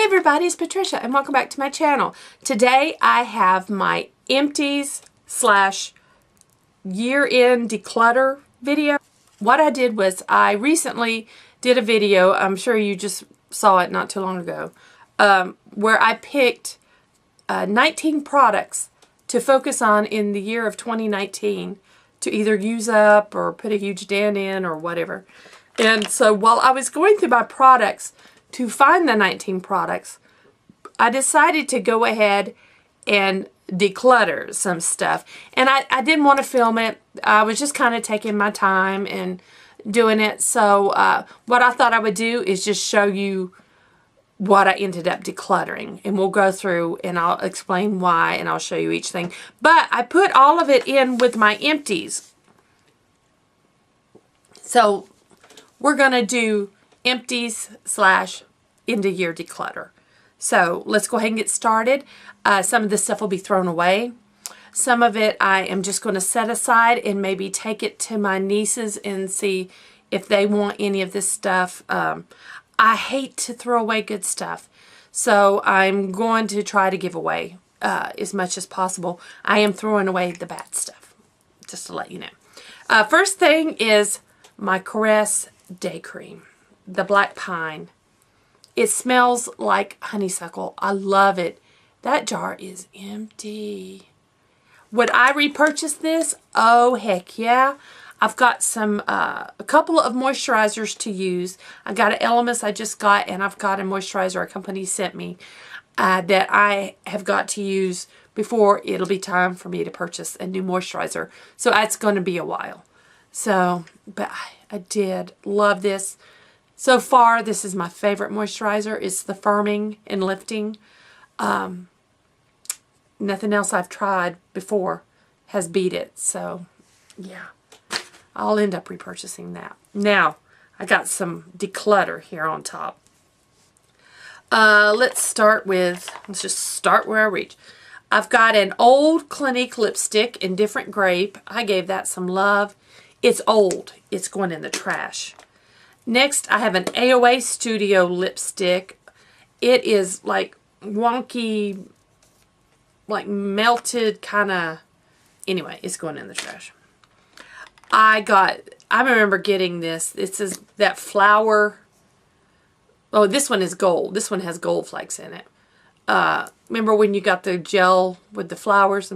Hey everybody, it's Patricia and welcome back to my channel. Today I have my empties / year-end declutter video. What I did was I recently did a video, I'm sure you just saw it not too long ago, where I picked 19 products to focus on in the year of 2019 to either use up or put a huge dent in or whatever. And so while I was going through my products to find the 19 products, I decided to go ahead and declutter some stuff. And I didn't want to film it. I was just kind of taking my time and doing it. So what I thought I would do is just show you what I ended up decluttering. And we'll go through and I'll explain why and I'll show you each thing. But I put all of it in with my empties. So we're going to do empties / end of year declutter. So let's go ahead and get started. Some of this stuff will be thrown away. Some of it I am just going to set aside and maybe take it to my nieces and see if they want any of this stuff. I hate to throw away good stuff. So I'm going to try to give away as much as possible. I am throwing away the bad stuff, just to let you know. First thing is my Caress Day Cream, the Black Pine. It smells like honeysuckle. I love it. That jar is empty. Would I repurchase this? Oh, heck yeah. I've got a couple of moisturizers to use. I got an Elemis I just got, and I've got a moisturizer a company sent me that I have got to use before it'll be time for me to purchase a new moisturizer. So that's going to be a while. So, but I did love this. So far, this is my favorite moisturizer. It's the firming and lifting. Nothing else I've tried before has beat it. So, yeah. I'll end up repurchasing that. Now, I got some declutter here on top. Let's just start where I reach. I've got an old Clinique lipstick in different grape. I gave that some love. It's old. It's going in the trash. Next, I have an AOA Studio lipstick. It is like wonky, like melted kind of, anyway, it's going in the trash. I remember getting this. This is that flower. Oh, this one is gold. This one has gold flakes in it. Remember when you got the gel with the flowers?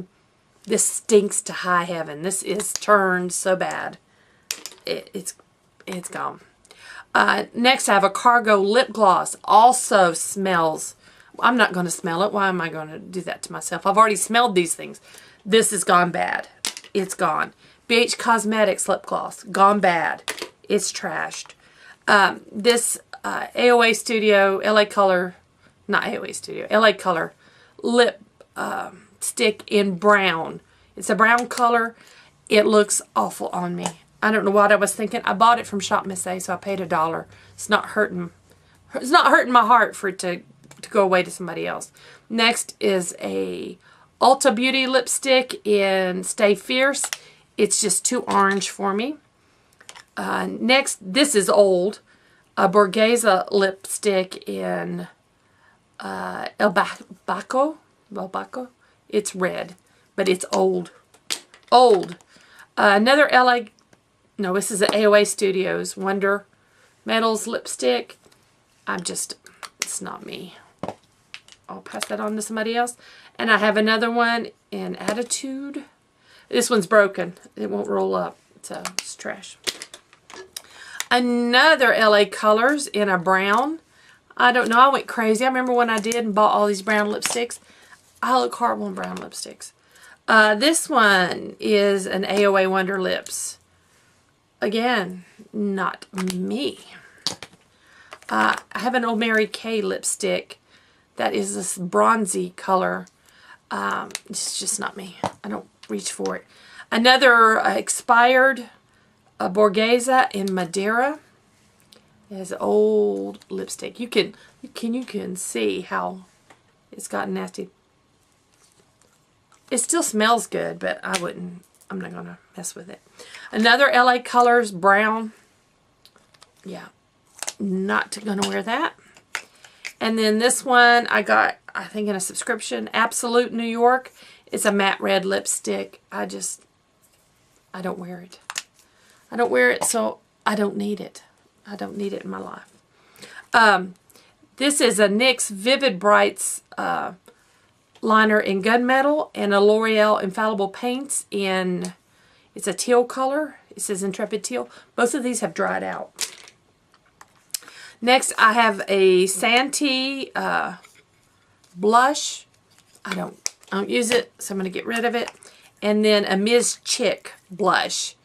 This stinks to high heaven. This is turned so bad. It's gone. Next, I have a Cargo lip gloss. Also smells. I'm not going to smell it. Why am I going to do that to myself? I've already smelled these things. This has gone bad. It's gone. BH Cosmetics lip gloss. Gone bad. It's trashed. This AOA Studio, LA Color, not AOA Studio, LA Color lip stick in brown. It's a brown color. It looks awful on me. I don't know what I was thinking. I bought it from Shop Miss A, so I paid $1. It's not hurting. It's not hurting my heart for it to go away to somebody else. Next is a Ulta Beauty lipstick in Stay Fierce. It's just too orange for me. Next, this is old. A Borghese lipstick in El Baco. It's red, but it's old. Old. Another No, this is an AOA Studios Wonder Metals lipstick. It's not me. I'll pass that on to somebody else. And I have another one in Attitude. This one's broken. It won't roll up, so it's trash. Another LA Colors in a brown. I don't know. I went crazy. I remember when I did and bought all these brown lipsticks. I look horrible in brown lipsticks. This one is an AOA Wonder Lips. Again, not me. I have an Old Mary Kay lipstick that is this bronzy color. It's just not me. I don't reach for it. Another expired Borghese in Madeira. It has old lipstick. You can see how it's gotten nasty. It still smells good, but I'm not going to mess with it. Another LA Colors brown. Yeah, not going to wear that. And then this one I got, I think, in a subscription, Absolute New York. It's a matte red lipstick. I don't wear it. I don't wear it, so I don't need it. I don't need it in my life. This is a NYX Vivid Brights liner in gunmetal and a L'Oreal Infallible Paints in, it's a teal color. It says Intrepid Teal. Both of these have dried out. Next, I have a Santee blush. I don't use it, so I'm going to get rid of it. And then a Ms. Chick blush,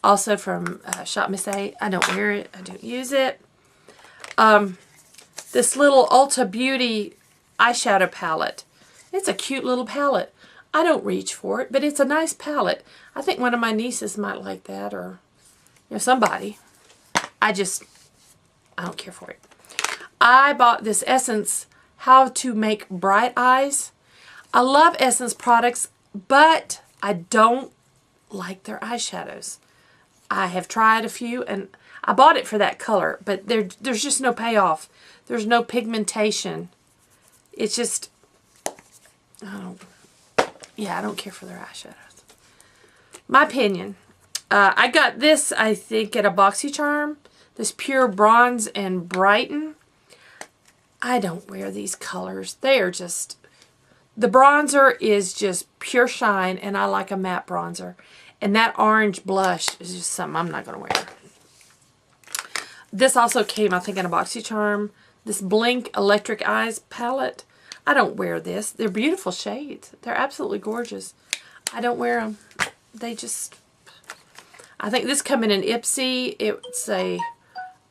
also from Shop Miss A. I don't wear it. I don't use it. This little Ulta Beauty eyeshadow palette. It's a cute little palette. I don't reach for it, but it's a nice palette. I think one of my nieces might like that, or somebody. I don't care for it. I bought this Essence How to Make Bright Eyes. I love Essence products, but I don't like their eyeshadows. I have tried a few, and I bought it for that color, but there's just no payoff. There's no pigmentation. It's just, I don't care for their eyeshadows. My opinion. I got this, I think, at a BoxyCharm. This Pure Bronze and Brighten. I don't wear these colors. They are just, the bronzer is just pure shine, and I like a matte bronzer. And that orange blush is just something I'm not going to wear. This also came, I think, in a BoxyCharm. This Blink Electric Eyes palette. I don't wear this. They're beautiful shades. They're absolutely gorgeous. I don't wear them. They just, I think this come in an Ipsy. It's a,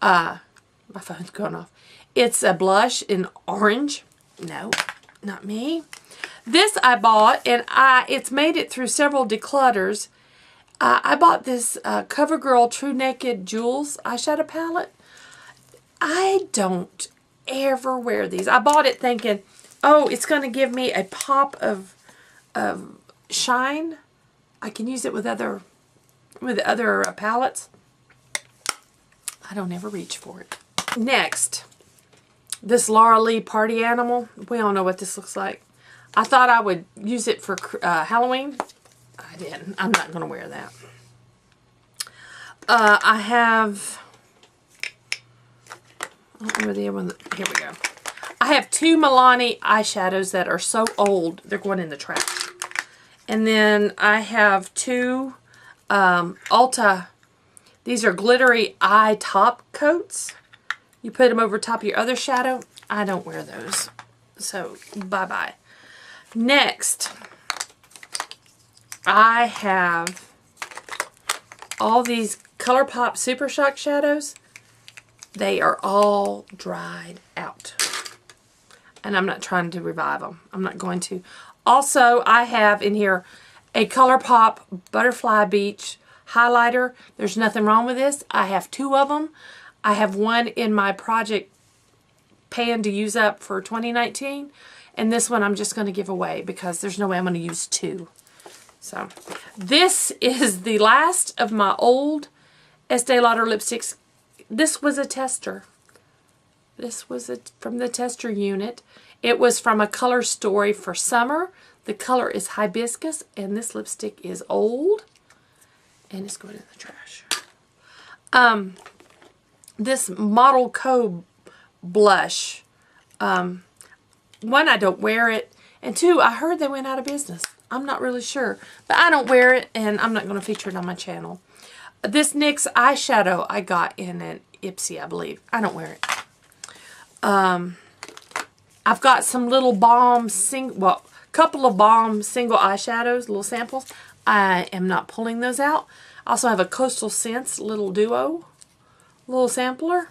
my phone's going off. It's a blush in orange. No, not me. This I bought, and it's made it through several declutters. I bought this CoverGirl True Naked Jewels eyeshadow palette. I don't ever wear these. I bought it thinking, oh, it's going to give me a pop of shine. I can use it with other palettes. I don't ever reach for it. Next, this Laura Lee Party Animal. We all know what this looks like. I thought I would use it for Halloween. I didn't. I'm not going to wear that. I have, I don't remember the other one. Here we go. I have two Milani eyeshadows that are so old, they're going in the trash. And then I have two Ulta, these are glittery eye top coats. You put them over top of your other shadow. I don't wear those. So, bye-bye. Next, I have all these ColourPop Super Shock shadows. They are all dried out. And I'm not trying to revive them. I'm not going to. Also, I have in here a ColourPop Butterfly Beach highlighter. There's nothing wrong with this. I have two of them. I have one in my project pan to use up for 2019. And this one I'm just going to give away because there's no way I'm going to use two. So, this is the last of my old Estee Lauder lipsticks. This was a tester. This was from the tester unit. It was from a color story for summer. The color is Hibiscus, and this lipstick is old. And it's going in the trash. This Model Co. blush. One, I don't wear it. And two, I heard they went out of business. I'm not really sure. But I don't wear it, and I'm not going to feature it on my channel. This NYX eyeshadow I got in an Ipsy, I believe. I don't wear it. I've got some little couple of Balm single eyeshadows, little samples. I am not pulling those out. I also have a Coastal Scents little duo, little sampler.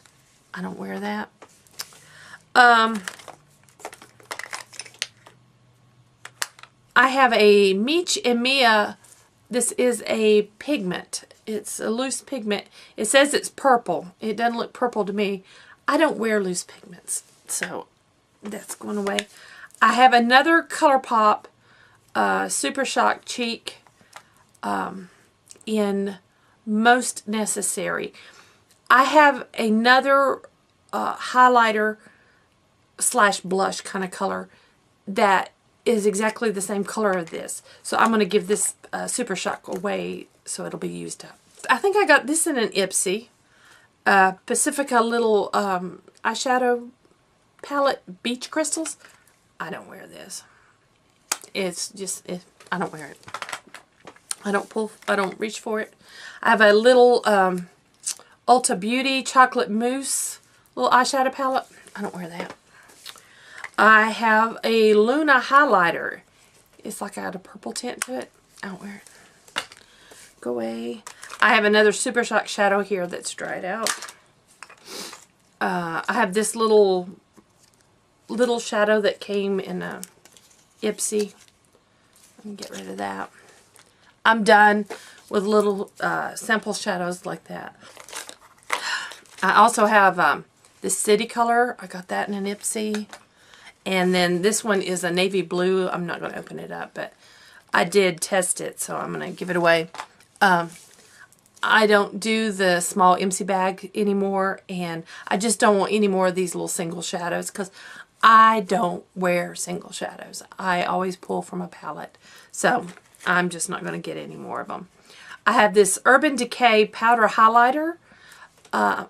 I don't wear that. I have a Meech and Mia. This is a pigment. It's a loose pigment. It says it's purple. It doesn't look purple to me. I don't wear loose pigments, so that's going away. I have another ColourPop Super Shock Cheek in Most Necessary. I have another highlighter slash blush kind of color that is exactly the same color of this. So I'm going to give this Super Shock away so it'll be used up. I think I got this in an Ipsy. Pacifica little eyeshadow palette, Beach Crystals. I don't wear this. It's just, I don't wear it. I don't reach for it. I have a little Ulta Beauty Chocolate Mousse little eyeshadow palette. I don't wear that. I have a Luna highlighter. It's like I got a purple tint to it. I don't wear it. Go away. I have another Super Shock shadow here that's dried out. I have this little shadow that came in a Ipsy. Let me get rid of that. I'm done with little simple shadows like that. I also have this City Color. I got that in an Ipsy. And then this one is a navy blue. I'm not going to open it up, but I did test it, so I'm going to give it away. I don't do the small MC bag anymore, and I just don't want any more of these little single shadows because I don't wear single shadows. I always pull from a palette, so I'm just not going to get any more of them. I have this Urban Decay powder highlighter. I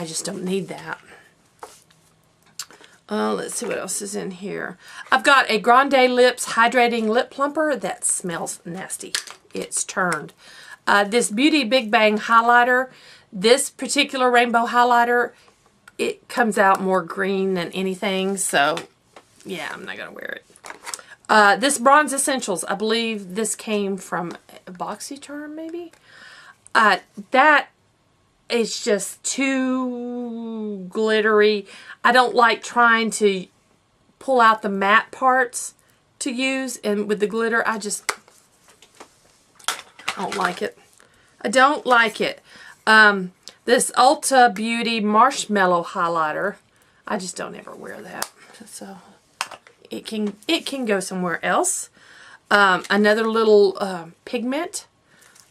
just don't need that. Let's see what else is in here. I've got a Grande Lips Hydrating Lip Plumper that smells nasty. It's turned. This Beauty Big Bang highlighter, this particular rainbow highlighter, it comes out more green than anything, so yeah, I'm not going to wear it. This Bronze Essentials, I believe this came from BoxyCharm, maybe? That is just too glittery. I don't like trying to pull out the matte parts to use, and with the glitter, I don't like it. I don't like it. This Ulta Beauty Marshmallow highlighter, I just don't ever wear that. So it can go somewhere else. Another little pigment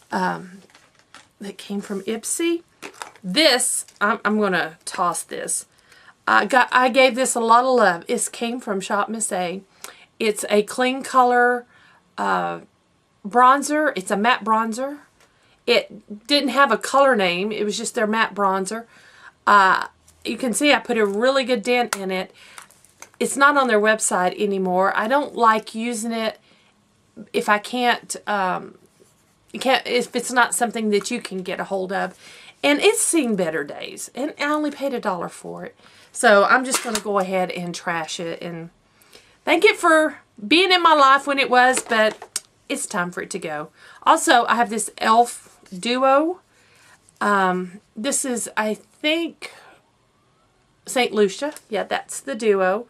that came from Ipsy. This, I'm going to toss this. I gave this a lot of love. It came from Shop Miss A. It's a clean color bronzer. It's a matte bronzer. It didn't have a color name. It was just their matte bronzer. You can see I put a really good dent in it. It's not on their website anymore. I don't like using it if I can't, if it's not something that you can get a hold of. And it's seen better days. And I only paid $1 for it. So I'm just going to go ahead and trash it. And thank it for being in my life when it was, but it's time for it to go. Also, I have this e.l.f. Duo. This is, I think, St. Lucia. Yeah, that's the Duo.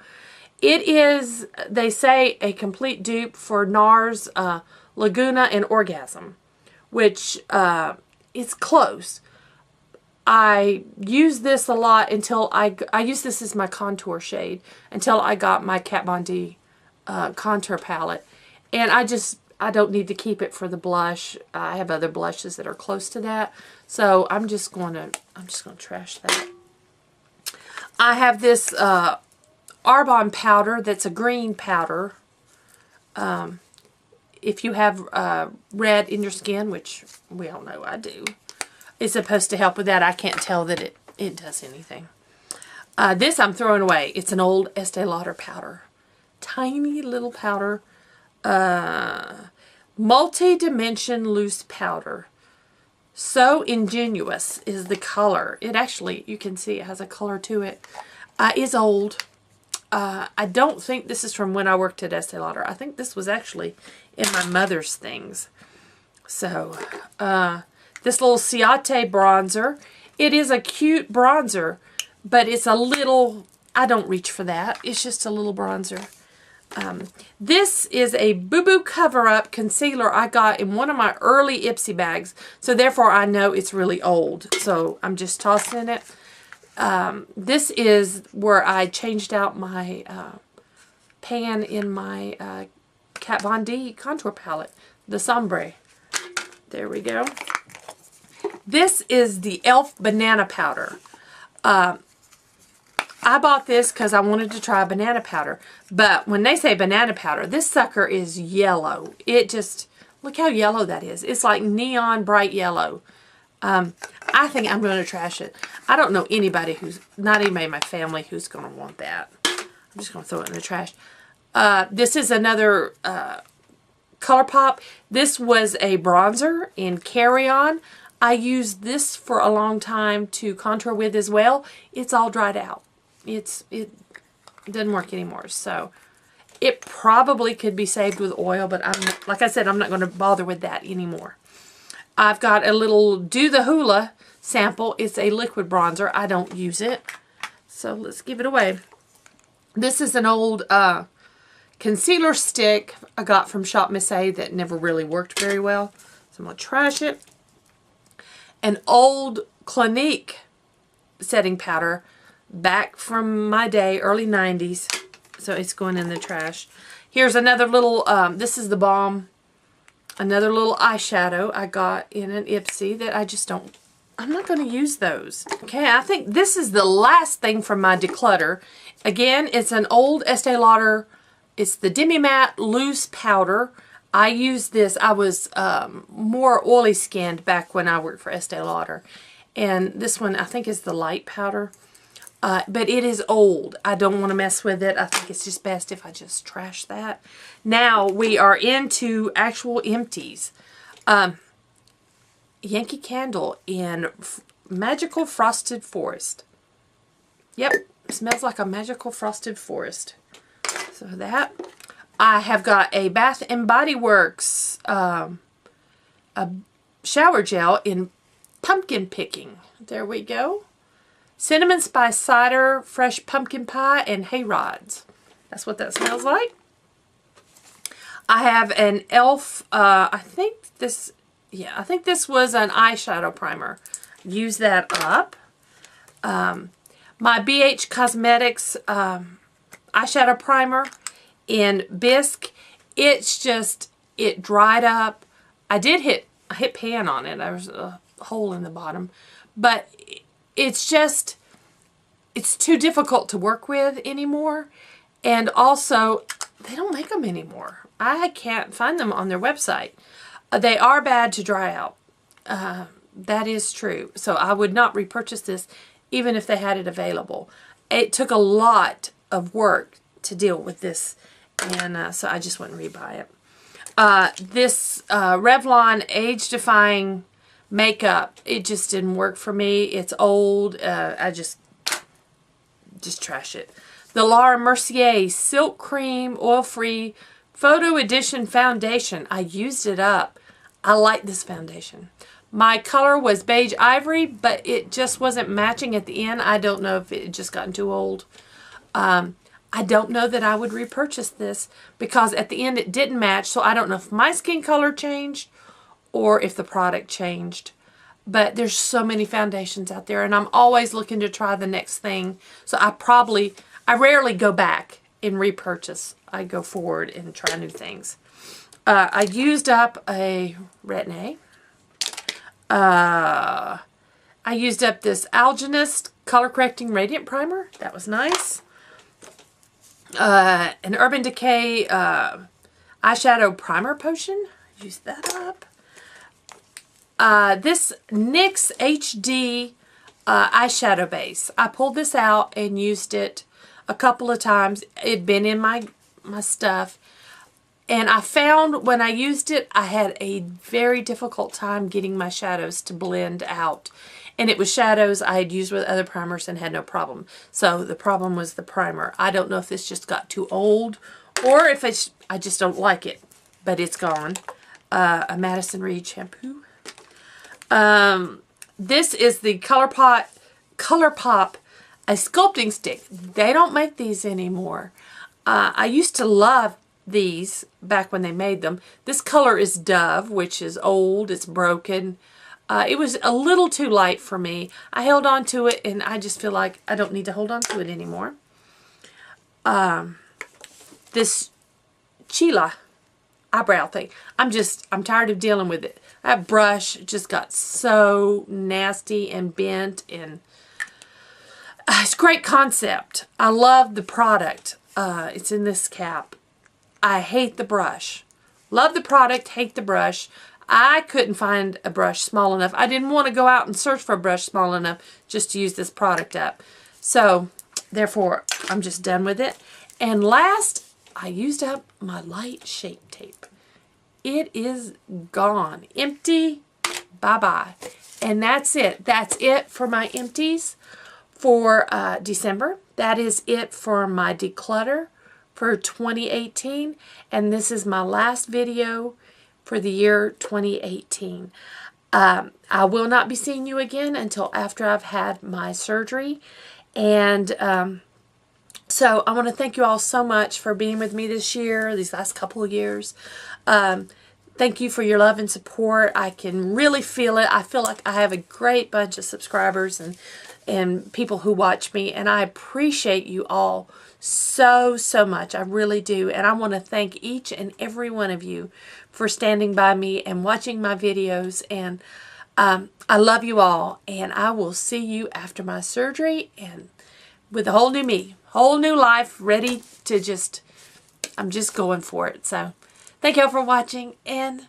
It is, they say, a complete dupe for NARS Laguna and Orgasm, which is close. I used this a lot until I used this as my contour shade until I got my Kat Von D contour palette. And I don't need to keep it for the blush. I have other blushes that are close to that. So I'm just going to trash that. I have this Arbonne powder that's a green powder. If you have red in your skin, which we all know I do, it's supposed to help with that. I can't tell that it does anything. This I'm throwing away. It's an old Estee Lauder powder. Tiny little powder. Multi-dimension loose powder. So Ingenuous is the color. It actually, you can see it has a color to it. It's old. I don't think this is from when I worked at Estee Lauder. I think this was actually in my mother's things. So, this little Ciate bronzer. It is a cute bronzer, but it's a little, I don't reach for that. It's just a little bronzer. This is a Boo Boo Cover-Up concealer I got in one of my early Ipsy bags. So therefore I know it's really old. So I'm just tossing it. This is where I changed out my pan in my Kat Von D contour palette. The Sombre. There we go. This is the e.l.f. Banana Powder. I I bought this because I wanted to try banana powder. But when they say banana powder, this sucker is yellow. It just, look how yellow that is. It's like neon bright yellow. I think I'm going to trash it. I don't know anybody who's, not anybody in my family who's going to want that. I'm just going to throw it in the trash. This is another ColourPop. This was a bronzer in Carry On. I used this for a long time to contour with as well. It's all dried out. It doesn't work anymore. So it probably could be saved with oil, but like I said, I'm not going to bother with that anymore. I've got a little Do the Hula sample. It's a liquid bronzer. I don't use it. So let's give it away. This is an old concealer stick I got from Shop Miss A that never really worked very well. So I'm going to trash it. An old Clinique setting powder back from my day, early 90s. So it's going in the trash. Here's another little, this is the Balm. Another little eyeshadow I got in an Ipsy that I just don't, I'm not going to use those. Okay, I think this is the last thing from my Declutter. Again, it's an old Estee Lauder, it's the Demi Matte Loose Powder. I used this, I was more oily skinned back when I worked for Estee Lauder. And this one I think is the light powder. But it is old. I don't want to mess with it. I think it's just best if I just trash that. Now we are into actual empties. Yankee Candle in Magical Frosted Forest. Yep, smells like a magical frosted forest. So that. I have got a Bath and Body Works a shower gel in Pumpkin Picking. There we go. Cinnamon Spice Cider, Fresh Pumpkin Pie, and Hay Rods. That's what that smells like. I have an e.l.f. I think this was an eyeshadow primer. Use that up. My BH Cosmetics eyeshadow primer in Bisque. It's just, it dried up. I hit pan on it. There was a hole in the bottom. But it's just, it's too difficult to work with anymore. And also, they don't make them anymore. I can't find them on their website. They are bad to dry out. That is true. So I would not repurchase this even if they had it available. It took a lot of work to deal with this. And so I just wouldn't rebuy it. This Revlon Age Defying Makeup, it just didn't work for me. It's old. I just trash it. The Laura Mercier Silk Cream Oil Free Photo Edition Foundation. I used it up. I like this foundation. My color was beige ivory, but it just wasn't matching at the end. I don't know if it had just gotten too old. I don't know that I would repurchase this because at the end it didn't match. So I don't know if my skin color changed or if the product changed. But there's so many foundations out there and I'm always looking to try the next thing. So I rarely go back and repurchase. I go forward and try new things. I used up a Retin-A. I used up this Algenist Color Correcting Radiant Primer. That was nice. An Urban Decay eyeshadow primer potion. Use that up. This NYX HD eyeshadow base. I pulled this out and used it a couple of times. It'd been in my stuff. And I found when I used it, I had a very difficult time getting my shadows to blend out. And it was shadows I had used with other primers and had no problem. So the problem was the primer. I don't know if this just got too old or if I just don't like it. But it's gone. A Madison Reed shampoo. This is the ColourPop a sculpting stick. They don't make these anymore. I used to love these back when they made them. This color is Dove, which is old. It's broken. It was a little too light for me. I held on to it and I just feel like I don't need to hold on to it anymore. This Chella eyebrow thing. I'm tired of dealing with it. That brush just got so nasty and bent and It's a great concept. I love the product. It's in this cap. I hate the brush. Love the product, hate the brush. I couldn't find a brush small enough. I didn't want to go out and search for a brush small enough just to use this product up. So, therefore, I'm just done with it. And last, I used up my light shape tape. It is gone. Empty. Bye-bye. And that's it. That's it for my empties for December. That is it for my declutter for 2018. And this is my last video for the year 2018. I will not be seeing you again until after I've had my surgery. And so I want to thank you all so much for being with me this year, these last couple of years. Thank you for your love and support. I can really feel it. I feel like I have a great bunch of subscribers and people who watch me, and I appreciate you all so much. I really do. And I want to thank each and every one of you for standing by me and watching my videos. And I love you all, and I will see you after my surgery and with a whole new me, whole new life, ready to I'm just going for it. So thank you all for watching, and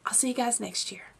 I'll see you guys next year.